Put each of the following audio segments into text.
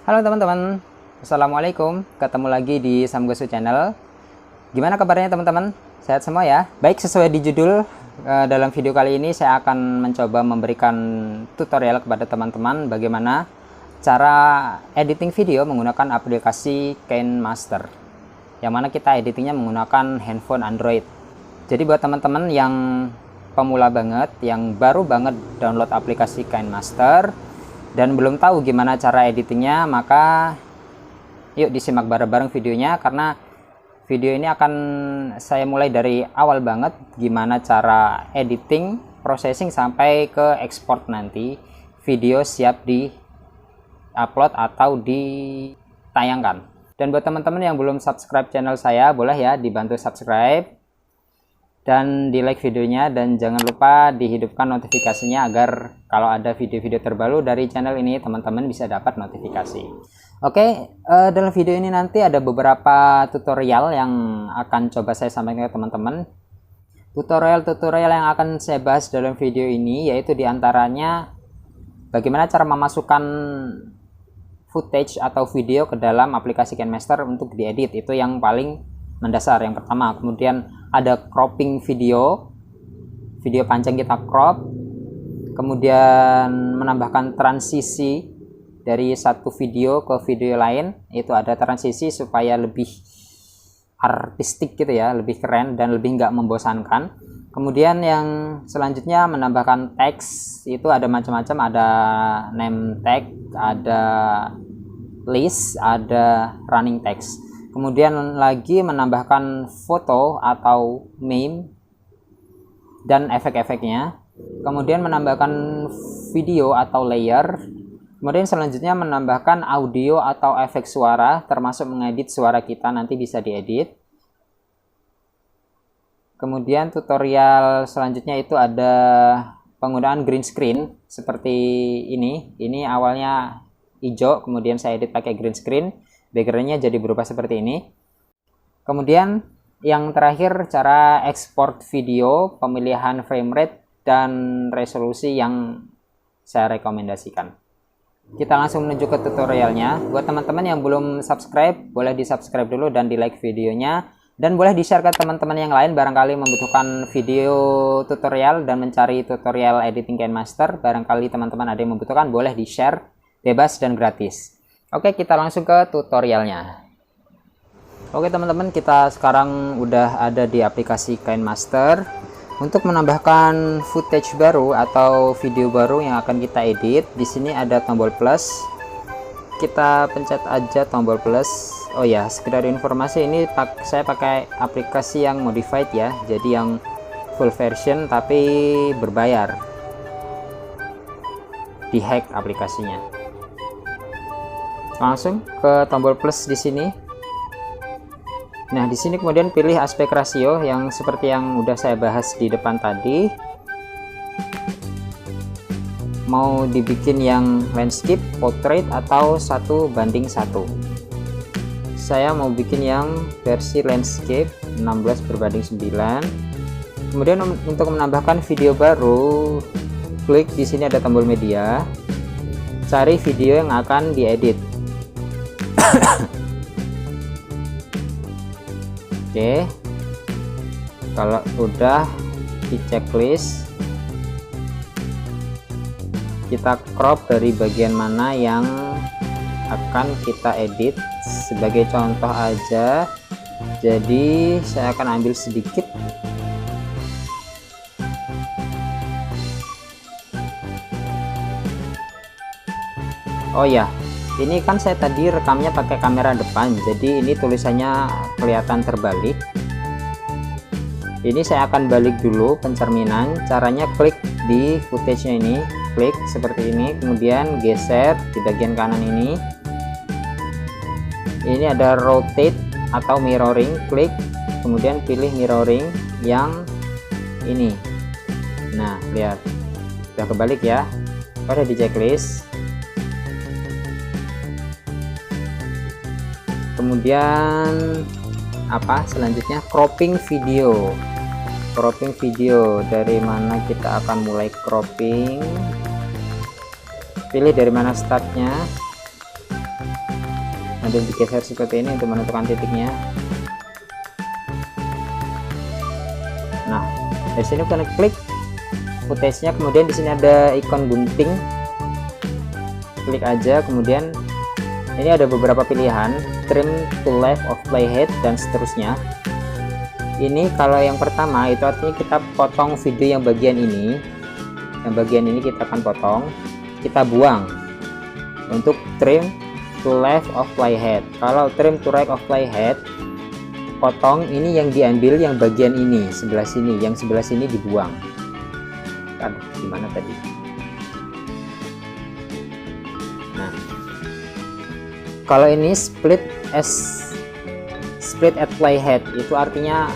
Halo teman-teman, Assalamualaikum. Ketemu lagi di Samgosu Channel. Gimana kabarnya teman-teman? Sehat semua ya? Baik, sesuai di judul, dalam video kali ini saya akan mencoba memberikan tutorial kepada teman-teman bagaimana cara editing video menggunakan aplikasi KineMaster, yang mana kita editingnya menggunakan handphone Android. Jadi buat teman-teman yang pemula banget, yang baru banget download aplikasi KineMaster dan belum tahu gimana cara editingnya, maka yuk disimak bareng-bareng videonya, karena video ini akan saya mulai dari awal banget gimana cara editing, processing sampai ke export, nanti video siap di upload atau ditayangkan. Dan buat teman-teman yang belum subscribe channel saya, boleh ya dibantu subscribe dan di like videonya, dan jangan lupa dihidupkan notifikasinya agar kalau ada video-video terbaru dari channel ini teman-teman bisa dapat notifikasi. Oke, dalam video ini nanti ada beberapa tutorial yang akan coba saya sampaikan ke teman-teman. Tutorial-tutorial yang akan saya bahas dalam video ini yaitu diantaranya bagaimana cara memasukkan footage atau video ke dalam aplikasi KineMaster untuk diedit, itu yang paling mendasar yang pertama. Kemudian ada cropping video panjang kita crop, kemudian menambahkan transisi dari satu video ke video lain, itu ada transisi supaya lebih artistik gitu ya, lebih keren dan lebih nggak membosankan. Kemudian yang selanjutnya menambahkan teks, itu ada macam-macam, ada name tag, ada list, ada running text. Kemudian lagi menambahkan foto atau meme dan efek-efeknya. Kemudian menambahkan video atau layer. Kemudian selanjutnya menambahkan audio atau efek suara, termasuk mengedit suara kita nanti bisa diedit. Kemudian tutorial selanjutnya itu ada penggunaan green screen seperti ini. Ini awalnya hijau, kemudian saya edit pakai green screen. Backgroundnya jadi berubah seperti ini. Kemudian yang terakhir cara ekspor video, pemilihan frame rate dan resolusi yang saya rekomendasikan. Kita langsung menuju ke tutorialnya. Buat teman-teman yang belum subscribe, boleh di subscribe dulu dan di like videonya, dan boleh di share ke teman-teman yang lain barangkali membutuhkan video tutorial dan mencari tutorial editing KineMaster. Barangkali teman-teman ada yang membutuhkan, boleh di share, bebas dan gratis. Oke, kita langsung ke tutorialnya. Oke teman-teman, kita sekarang udah ada di aplikasi KineMaster. Untuk menambahkan footage baru atau video baru yang akan kita edit, di sini ada tombol plus. Kita pencet aja tombol plus. Oh ya, sekedar informasi, ini saya pakai aplikasi yang modified ya, jadi yang full version tapi berbayar. Dihack aplikasinya. Langsung ke tombol plus di sini. Nah, di sini kemudian pilih aspek rasio yang seperti yang udah saya bahas di depan tadi. Mau dibikin yang landscape, portrait atau 1:1. Saya mau bikin yang versi landscape 16:9. Kemudian untuk menambahkan video baru, klik di sini ada tombol media. Cari video yang akan diedit. Oke, kalau udah di checklist, kita crop dari bagian mana yang akan kita edit. Sebagai contoh aja, jadi saya akan ambil sedikit. Oh ya, ini kan saya tadi rekamnya pakai kamera depan, jadi ini tulisannya kelihatan terbalik. Ini saya akan balik dulu pencerminan. Caranya klik di footage-nya ini, klik seperti ini, kemudian geser di bagian kanan ini. Ini ada rotate atau mirroring, klik, kemudian pilih mirroring yang ini. Nah, lihat, udah kebalik ya. Udah di checklist. Kemudian apa selanjutnya, cropping video. Dari mana kita akan mulai cropping, pilih dari mana startnya. Ada digeser seperti ini untuk menentukan titiknya. Nah, dari sini kita klik footage-nya, kemudian di sini ada ikon gunting, klik aja, kemudian ini ada beberapa pilihan, trim to left of playhead dan seterusnya. Ini kalau yang pertama itu artinya kita potong video yang bagian ini, kita akan potong, kita buang untuk trim to left of playhead. Kalau trim to right of playhead, potong ini yang diambil yang bagian ini sebelah sini, yang sebelah sini dibuang. Aduh, gimana tadi? Nah, kalau ini split at playhead itu artinya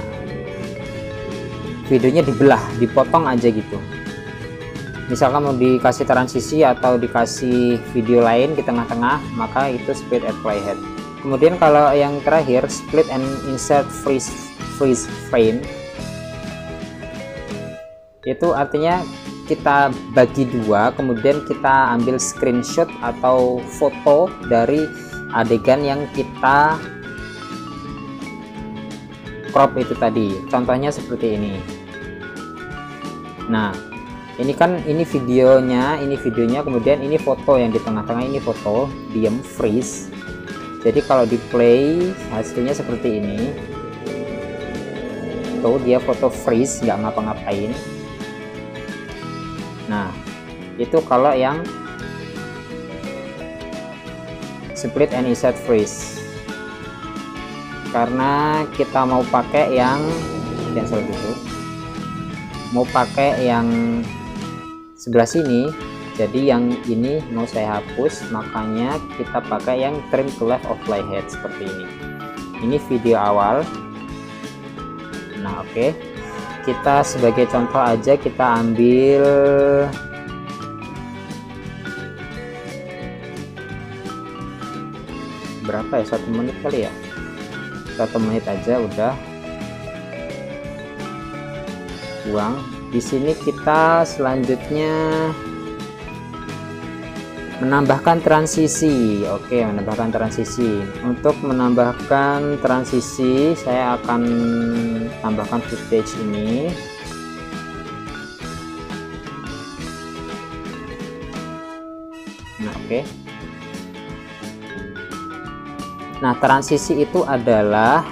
videonya dibelah, dipotong aja gitu. Misalkan mau dikasih transisi atau dikasih video lain di tengah-tengah, maka itu split at playhead. Kemudian kalau yang terakhir split and insert freeze frame, itu artinya kita bagi dua, kemudian kita ambil screenshot atau foto dari adegan yang kita crop itu tadi. Contohnya seperti ini. Nah, ini kan ini videonya, kemudian ini foto yang di tengah-tengah, ini foto, diam, freeze. Jadi kalau di play hasilnya seperti ini. Tuh dia foto freeze, nggak ngapa-ngapain. Nah, itu kalau yang split and insert freeze. Karena kita mau pakai yang cancel gitu, mau pakai yang sebelah sini, jadi yang ini mau saya hapus, makanya kita pakai yang trim to left of playhead seperti ini. Ini video awal. Nah, oke. Kita sebagai contoh aja kita ambil berapa ya, 1 menit kali ya, 1 menit aja udah. Buang. Di sini kita selanjutnya menambahkan transisi. Oke, menambahkan transisi. Untuk menambahkan transisi saya akan tambahkan footage ini. Nah, oke. Nah, transisi itu adalah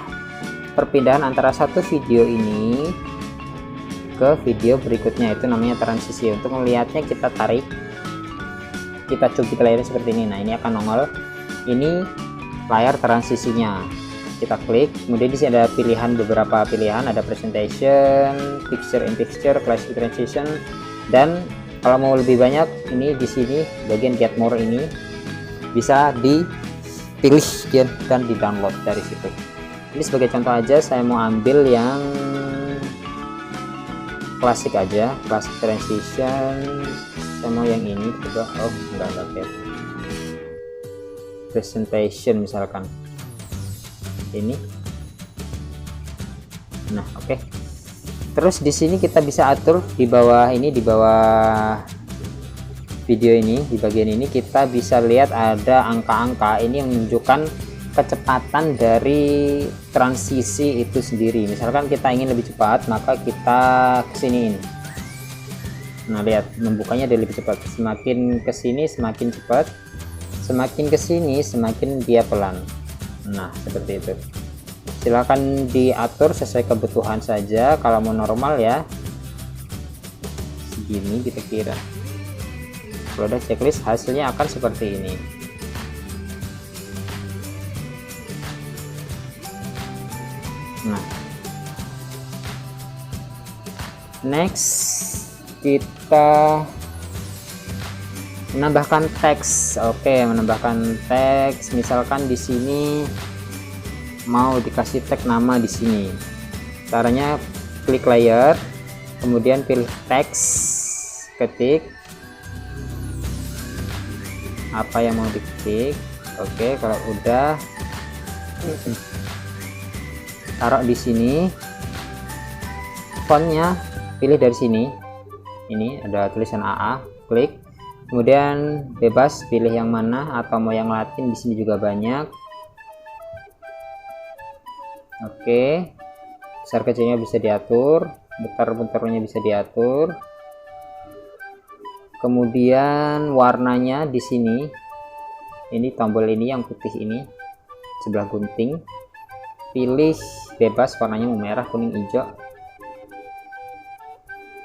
perpindahan antara satu video ini ke video berikutnya, itu namanya transisi. Untuk melihatnya kita tarik, kita cubit layarnya seperti ini. Nah, ini akan nongol, ini layar transisinya. Kita klik, kemudian di sini ada pilihan, beberapa pilihan, ada presentation, picture in picture, classic transition, dan kalau mau lebih banyak ini di sini bagian get more ini bisa dipilih dan di download dari situ. Ini sebagai contoh aja, saya mau ambil yang klasik aja, classic transition. Saya mau yang ini, coba. Oh, enggak kayak presentation misalkan ini. Nah, oke. Terus di sini kita bisa atur di bawah ini, di bawah video ini, di bagian ini kita bisa lihat ada angka-angka ini yang menunjukkan kecepatan dari transisi itu sendiri. Misalkan kita ingin lebih cepat, maka kita kesiniin. Nah, lihat membukanya dia lebih cepat. Semakin kesini semakin cepat, semakin kesini semakin dia pelan. Nah, seperti itu. Silahkan diatur sesuai kebutuhan saja. Kalau mau normal ya segini kita kira. Kalau udah checklist hasilnya akan seperti ini. Nah, next kita menambahkan teks. Oke, menambahkan teks. Misalkan di sini mau dikasih tag nama di sini. Caranya klik layer, kemudian pilih teks, ketik apa yang mau diketik. Oke, kalau udah taruh di sini. Fontnya pilih dari sini. Ini ada tulisan AA, klik. Kemudian bebas pilih yang mana, atau mau yang Latin, di sini juga banyak. Oke, besar kecilnya bisa diatur, putar-putarnya bisa diatur. Kemudian warnanya di sini, ini tombol ini yang putih ini sebelah gunting, pilih bebas warnanya mau merah, kuning, hijau.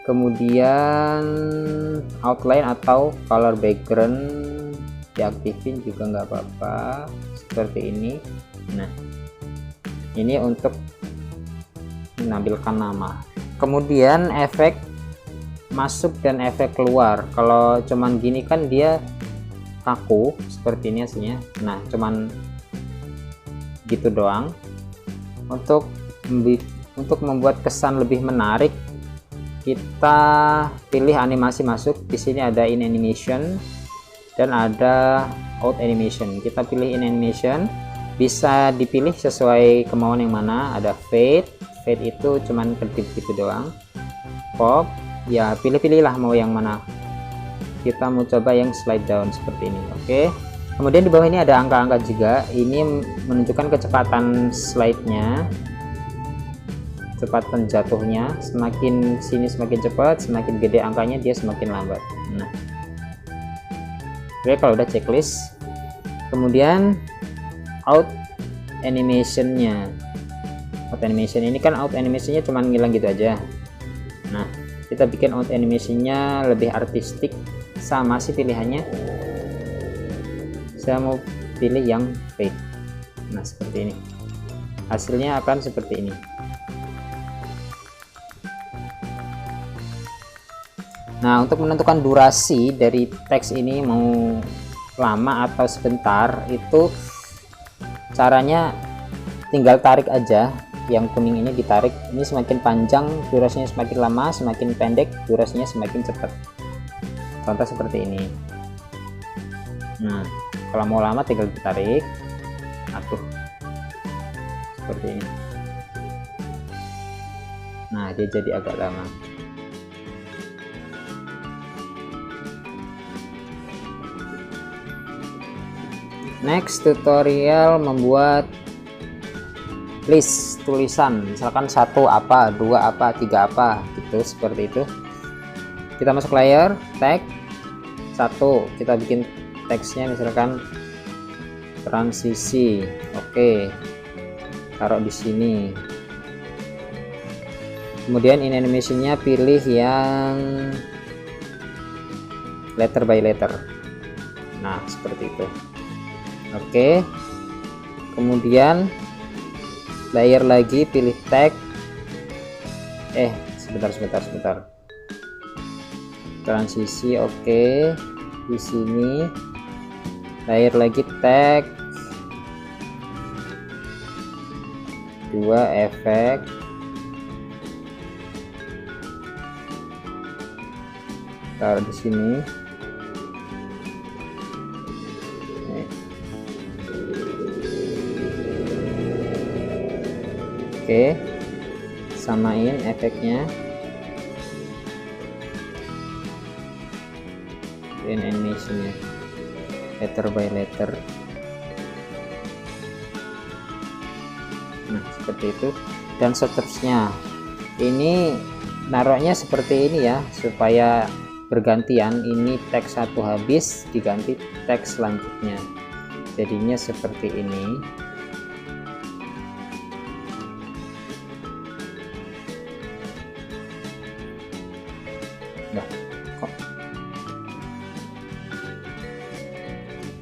Kemudian outline atau color background diaktifin juga nggak apa-apa, seperti ini. Nah, ini untuk menampilkan nama. Kemudian efek masuk dan efek keluar. Kalau cuman gini kan dia kaku seperti ini hasilnya. Nah, cuman gitu doang. Untuk membuat kesan lebih menarik, kita pilih animasi masuk. Di sini ada in animation dan ada out animation. Kita pilih in animation, bisa dipilih sesuai kemauan yang mana. Ada fade itu cuman kedip gitu doang. Pop, ya pilih-pilih lah mau yang mana. Kita mau coba yang slide down seperti ini. Oke, kemudian di bawah ini ada angka-angka juga. Ini menunjukkan kecepatan slide-nya, kecepatan jatuhnya. Semakin sini semakin cepat, semakin gede angkanya dia semakin lambat. Nah, oke, kalau udah checklist. Kemudian out animation-nya. Out animation ini kan out animation-nya cuma ngilang gitu aja. Nah, kita bikin out animation-nya lebih artistik. Sama sih pilihannya, saya mau pilih yang fade. Nah, seperti ini hasilnya akan seperti ini. Nah, untuk menentukan durasi dari teks ini mau lama atau sebentar, itu caranya tinggal tarik aja. Yang kuning ini ditarik, ini semakin panjang durasinya semakin lama, semakin pendek durasinya semakin cepat. Contoh seperti ini. Nah, kalau mau lama tinggal ditarik, atur seperti ini. Nah, dia jadi agak lama. Next, tutorial membuat list tulisan, misalkan 1 apa, 2 apa, 3 apa gitu, seperti itu. Kita masuk layer tag 1, kita bikin teksnya misalkan transisi. Oke, taruh di sini. Kemudian in animation-nya pilih yang letter by letter. Nah, seperti itu. Oke, kemudian layer lagi, pilih tag. Sebentar. Transisi, oke. Di sini layer lagi, tag 2, efek. Taruh di sini. Oke, samain efeknya. In animation-nya letter by letter. Nah, seperti itu. Dan seterusnya. Ini naruhnya seperti ini ya, supaya bergantian. Ini teks 1 habis, diganti teks selanjutnya. Jadinya seperti ini.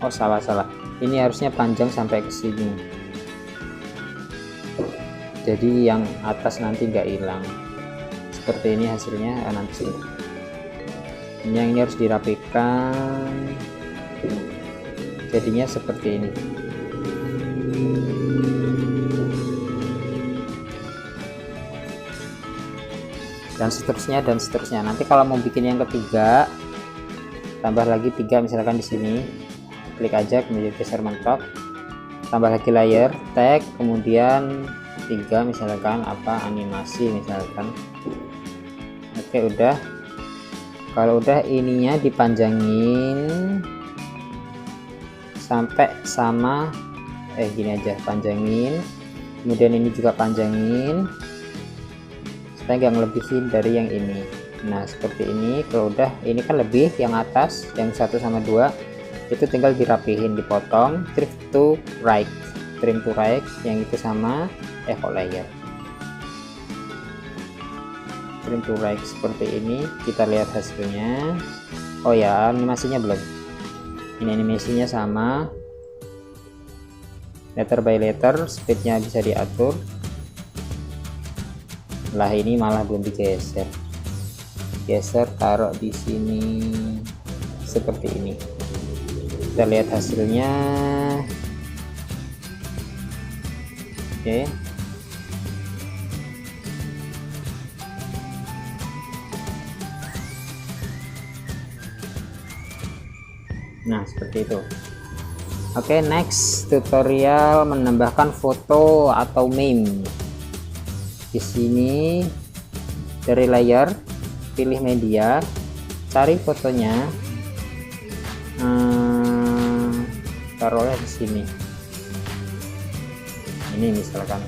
Oh, salah. Ini harusnya panjang sampai ke sini. Jadi yang atas nanti nggak hilang. Seperti ini hasilnya nanti. Yang ini harus dirapikan. Jadinya seperti ini. Dan seterusnya. Nanti kalau mau bikin yang ketiga, tambah lagi 3 misalkan di sini. Klik aja, kemudian geser mentok, tambah lagi layer tag, kemudian 3 misalkan apa, animasi misalkan. Oke, udah. Kalau udah, ininya dipanjangin sampai sama gini aja, panjangin kemudian ini juga panjangin supaya nggak ngelebihin dari yang ini. Nah seperti ini. Kalau udah ini kan lebih yang atas yang 1 sama 2 itu tinggal dirapihin, dipotong, trim to right, yang itu sama evo layer, trim to right seperti ini. Kita lihat hasilnya. Oh ya, animasinya belum. Ini animasinya sama, letter by letter, speednya bisa diatur. Lah ini malah belum digeser, taruh di sini seperti ini. Kita lihat hasilnya. Oke. Nah seperti itu. Oke, next tutorial menambahkan foto atau meme. Di sini dari layar pilih media, cari fotonya, taruhnya di sini. Ini misalkan.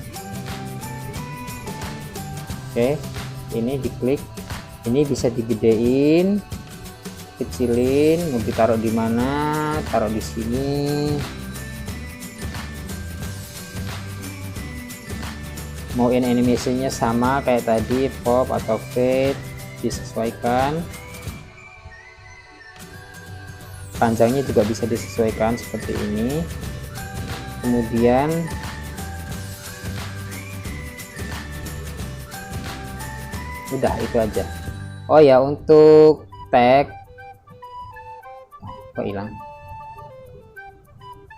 Oke, ini diklik. Ini bisa digedein, kecilin, mau ditaruh di mana, taruh di sini. Mau animasinya sama kayak tadi, pop atau fade, disesuaikan. Panjangnya juga bisa disesuaikan seperti ini. Kemudian udah itu aja. Oh ya, untuk tag kok hilang.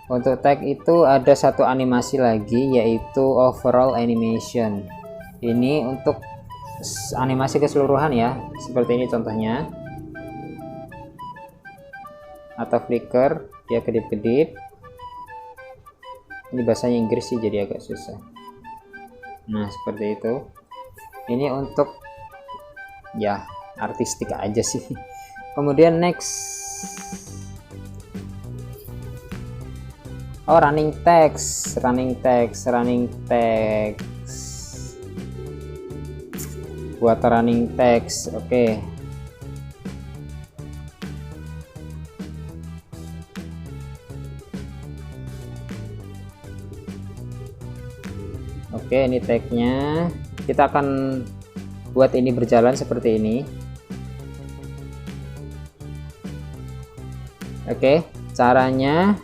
Untuk tag itu ada satu animasi lagi, yaitu overall animation. Ini untuk animasi keseluruhan ya, seperti ini contohnya. Atau flicker, dia kedip-kedip. Ini bahasanya Inggris sih jadi agak susah. Nah seperti itu. Ini untuk ya artistik aja sih. Kemudian next, oh running text. Buat running text. Oke. Oke, ini tagnya. Kita akan buat ini berjalan seperti ini. Oke, caranya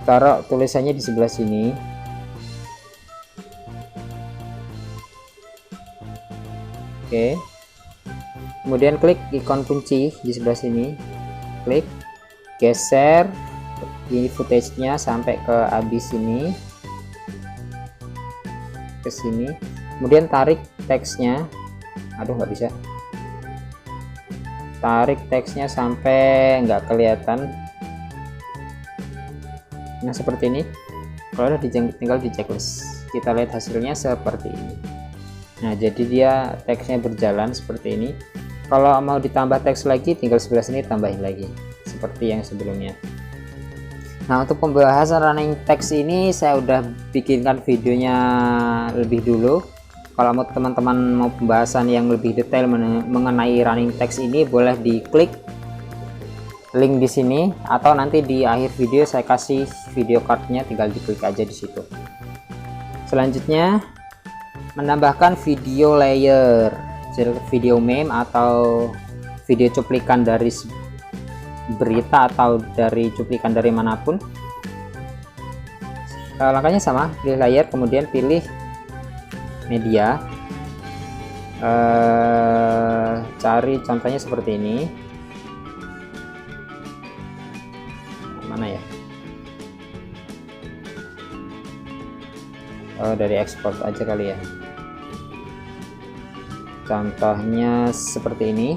taruh tulisannya di sebelah sini. Oke, kemudian klik ikon kunci di sebelah sini, klik, geser ini footage-nya sampai ke habis sini, ke sini. Kemudian tarik teksnya, aduh nggak bisa, tarik teksnya sampai nggak kelihatan. Nah seperti ini. Kalau udah tinggal di checklist. Kita lihat hasilnya seperti ini. Nah jadi dia teksnya berjalan seperti ini. Kalau mau ditambah teks lagi, tinggal sebelah sini tambahin lagi seperti yang sebelumnya. Nah untuk pembahasan running text ini saya udah bikinkan videonya lebih dulu. Kalau mau teman-teman mau pembahasan yang lebih detail mengenai running text ini, boleh diklik link di sini, atau nanti di akhir video saya kasih video cardnya, tinggal diklik aja di situ. Selanjutnya menambahkan video layer, video meme atau video cuplikan dari berita atau dari cuplikan dari manapun. Langkahnya sama, pilih layar, kemudian pilih media, cari contohnya seperti ini. Mana ya? Oh, dari export aja kali ya. Contohnya seperti ini.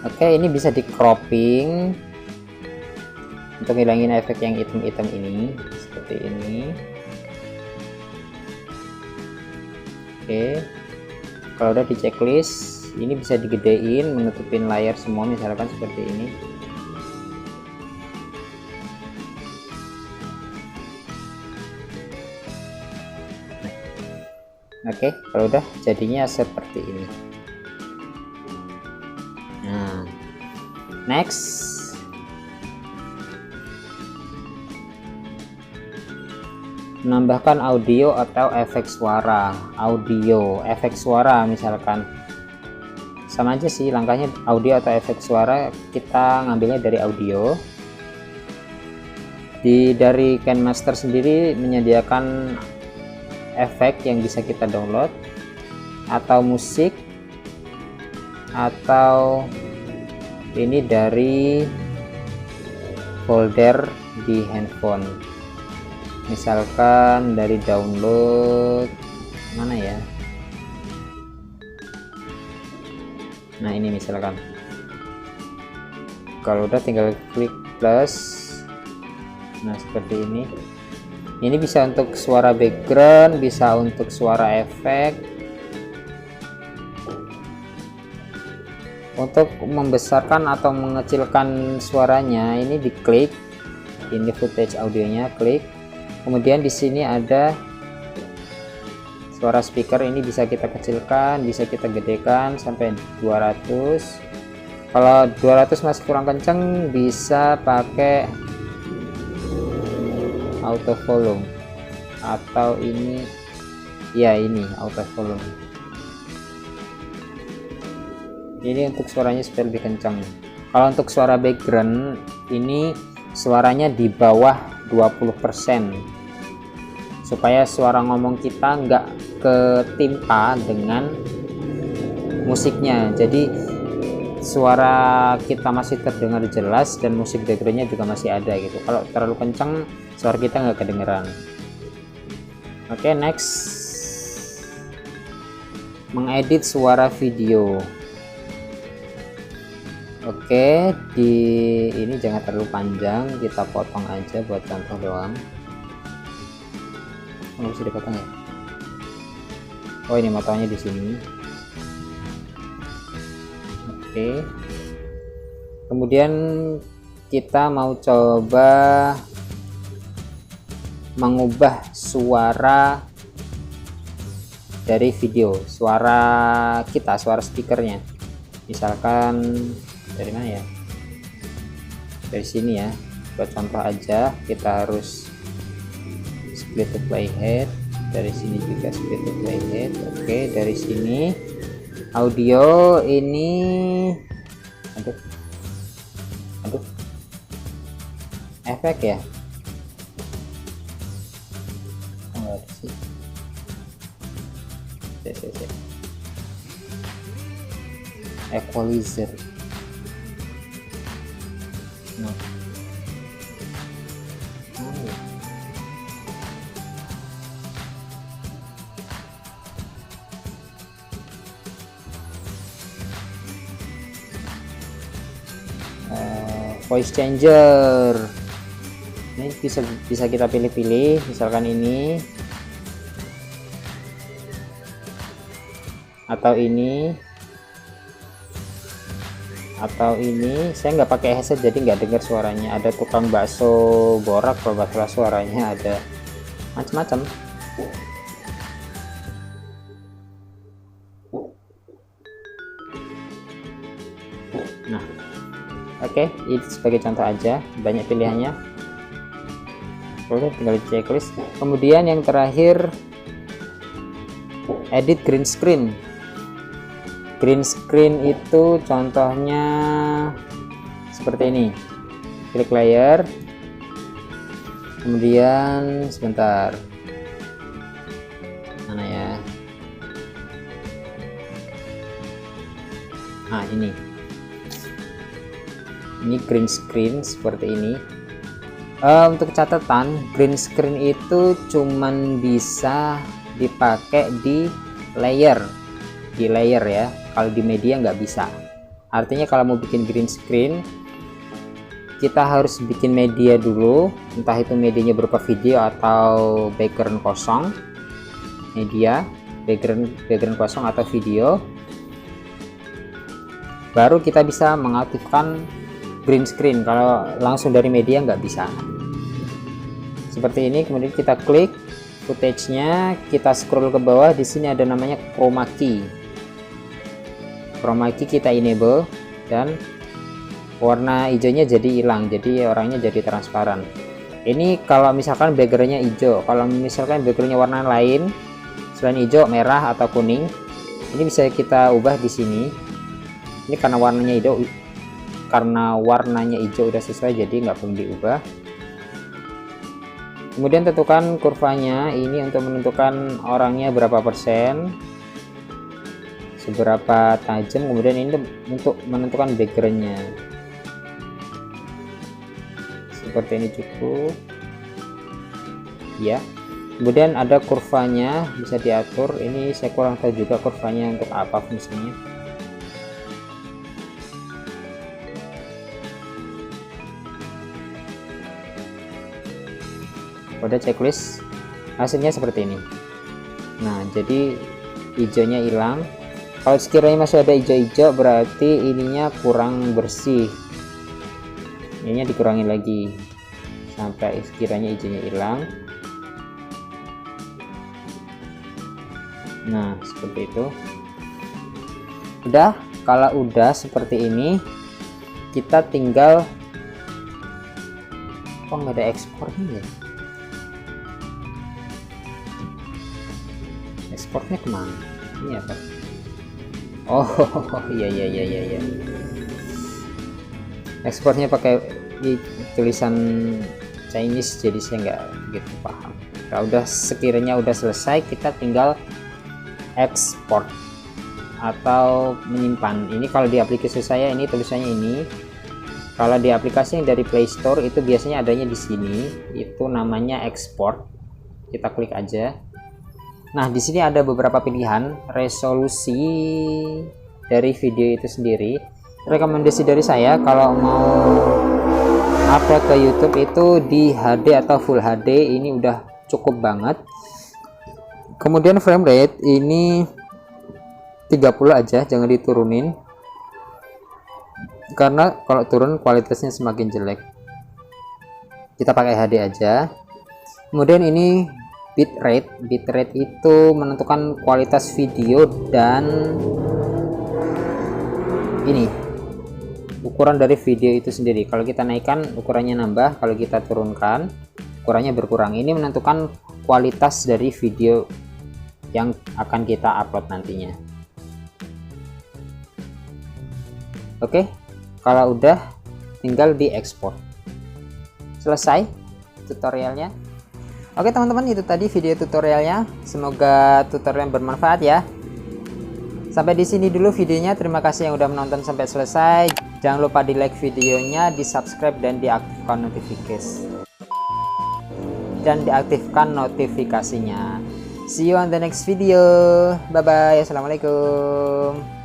Oke, ini bisa di cropping untuk ngilangin efek yang hitam-hitam ini, seperti ini. Oke, kalau udah di checklist, ini bisa digedein, menutupin layar semua, misalkan seperti ini. Oke, kalau udah jadinya seperti ini. Nah, next menambahkan audio atau efek suara. Audio, efek suara misalkan sama aja sih langkahnya, audio atau efek suara kita ngambilnya dari audio. Dari KineMaster sendiri menyediakan efek yang bisa kita download, atau musik, atau ini dari folder di handphone. Misalkan dari download mana ya, nah ini misalkan, kalau udah tinggal klik plus. Nah seperti ini bisa untuk suara background, bisa untuk suara efek. Untuk membesarkan atau mengecilkan suaranya ini diklik, ini footage audionya, klik. Kemudian di sini ada suara speaker, ini bisa kita kecilkan, bisa kita gedekan sampai 200. Kalau 200 masih kurang kenceng, bisa pakai auto volume, atau ini ya, ini auto volume. Ini untuk suaranya supaya lebih kencang. Kalau untuk suara background ini suaranya di bawah 20% supaya suara ngomong kita nggak ketimpa dengan musiknya, jadi suara kita masih terdengar jelas dan musik backgroundnya juga masih ada gitu. Kalau terlalu kencang suara kita nggak kedengeran. Oke, next, mengedit suara video. Oke, di ini jangan terlalu panjang, kita potong aja buat contoh doang. Nggak bisa dipotong ya? Oh, ini motongnya di sini. Oke, kemudian kita mau coba mengubah suara dari video, suara kita, suara speakernya. Misalkan dari mana ya, dari sini ya, buat contoh aja. Kita harus split to playhead, dari sini juga split to playhead. Oke, dari sini audio ini, aduh efek ya, enggak ada sih. Equalizer. Nah. Voice changer, ini bisa kita pilih-pilih, misalkan ini atau ini atau ini. Saya nggak pakai headset jadi nggak dengar suaranya. Ada tukang bakso borak kalau nggak salah suaranya, ada macam-macam. Nah, oke, ini sebagai contoh aja, banyak pilihannya. Oke, tinggal di checklist. Kemudian yang terakhir, edit green screen. Green screen itu contohnya seperti ini. Klik layer, kemudian sebentar, mana ya, nah ini green screen seperti ini. Untuk catatan, green screen itu cuman bisa dipakai di layer ya, kalau di media nggak bisa. Artinya kalau mau bikin green screen, kita harus bikin media dulu, entah itu medianya berupa video atau background kosong. Media background kosong atau video, baru kita bisa mengaktifkan green screen. Kalau langsung dari media nggak bisa. Seperti ini, kemudian kita klik footage-nya, kita scroll ke bawah. Di sini ada namanya chroma key. Chroma key kita enable dan warna hijaunya jadi hilang, jadi orangnya jadi transparan. Ini kalau misalkan backgroundnya hijau. Kalau misalkan backgroundnya warna lain selain hijau, merah atau kuning, ini bisa kita ubah di sini. Ini karena warnanya hijau udah sesuai, jadi nggak perlu diubah. Kemudian tentukan kurvanya ini untuk menentukan orangnya berapa persen, seberapa tajam. Kemudian ini untuk menentukan backgroundnya, seperti ini cukup ya. Kemudian ada kurvanya, bisa diatur. Ini saya kurang tahu juga kurvanya untuk apa fungsinya. Pada checklist hasilnya seperti ini. Nah, jadi hijaunya hilang. Kalau sekiranya masih ada hijau-hijau, berarti ininya kurang bersih. Ininya dikurangi lagi sampai sekiranya hijaunya hilang. Nah, seperti itu. Udah, kalau udah seperti ini, kita tinggal, kok nggak ada ekspornya ya? Ekspornya kemana? Ini apa? Oh iya. Ekspornya pakai tulisan Chinese, jadi saya nggak begitu paham. Kalau udah sekiranya udah selesai, kita tinggal export atau menyimpan. Ini kalau di aplikasi saya ini tulisannya ini. Kalau di aplikasi yang dari Play Store itu biasanya adanya di sini, itu namanya export. Kita klik aja. Nah, di sini ada beberapa pilihan resolusi dari video itu sendiri. Rekomendasi dari saya kalau mau upload ke YouTube itu di HD atau Full HD, ini udah cukup banget. Kemudian frame rate ini 30 aja, jangan diturunin. Karena kalau turun kualitasnya semakin jelek. Kita pakai HD aja. Kemudian ini bitrate itu menentukan kualitas video, dan ini ukuran dari video itu sendiri. Kalau kita naikkan ukurannya nambah, kalau kita turunkan ukurannya berkurang. Ini menentukan kualitas dari video yang akan kita upload nantinya. Oke, kalau udah tinggal diekspor. Selesai tutorialnya. Oke teman-teman, itu tadi video tutorialnya. Semoga tutorial bermanfaat ya. Sampai di sini dulu videonya. Terima kasih yang udah menonton sampai selesai. Jangan lupa di like videonya, di subscribe dan diaktifkan notifikasinya. See you on the next video. Bye bye. Assalamualaikum.